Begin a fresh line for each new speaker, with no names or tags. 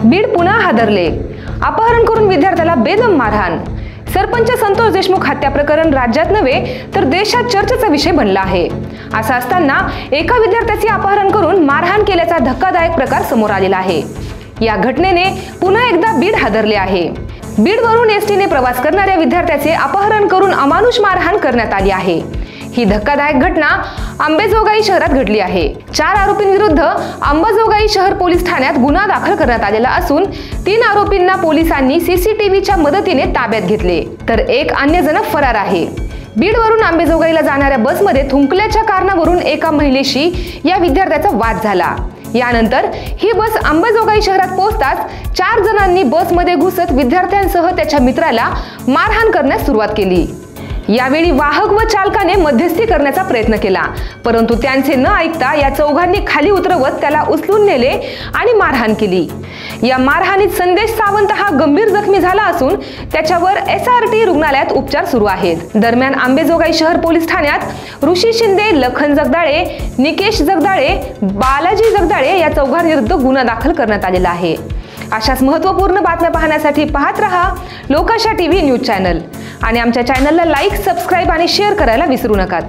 बीड पुन्हा हादरले, अपहरण करून विद्यार्थ्याला बेदम मारहाण। सरपंच संतोष देशमुख हत्या प्रकरण राज्यात नव्हे तर देशात चर्चेचा विषय बनला आहे। असं असताना एका विद्यार्थ्याचे अपहरण करून मारहाण केल्याचा धक्कादायक प्रकार समोर आलेला आहे। या घटनेने पुन्हा एकदा बीड हादरले आहे। बीडवरून एसटीने प्रवास करणाऱ्या विद्यार्थ्याचे अपहरण करून अमानुष मारहाण करण्यात आली आहे। ही धक्कादायक घटना अंबेजोगाई शहरात घडली आहे। 4 आरोपींविरुद्ध अंबेजोगाई शहर पोलीस ठाण्यात गुन्हा दाखल करण्यात आलेला असून 3 आरोपींना पोलिसांनी सीसीटीव्हीच्या मदतीने ताब्यात घेतले, तर एक अन्य जण फरार आहे। बीडवरून अंबेजोगाईला जाणाऱ्या बसमध्ये थुंकल्याच्या कारणावरून एका महिलेशी या विद्यार्थ्याचा वाद झाला। यानंतर ही बस अंबेजोगाई शहरात पोहोचताच 4 जणांनी बसमध्ये घुसत विद्यार्थ्यांसह त्याच्या मित्राला मारहाण करण्यास सुरुवात केली। यावेळी वाहक व चालकाने मध्यस्थी करण्याचा प्रयत्न केला, परंतु त्यांचे न ऐकता या चौघांनी खाली उतरवत त्याला उचलून नेले आणि मारहाण केली। या मारहाणीत संदेश सावंत हा गंभीर जखमी झाला असून त्याच्यावर SRT रुग्णालयात उपचार सुरू आहेत। दरम्यान अंबेजोगाई शहर पोलीस ठाण्यात ऋषी शिंदे, लखन जगदाळे, निकेश जगदाळे, बालाजी जगदाळे या चौघांविरुद्ध गुन्हा दाखल करण्यात आलेला आहे। अशाच महत्त्वपूर्ण बातम्या पाहण्यासाठी पाहत रहा लोकाशा टीव्ही न्यूज चॅनल आणि आमच्या चॅनलला लाईक, सबस्क्राईब आणि शेअर करायला विसरू नका।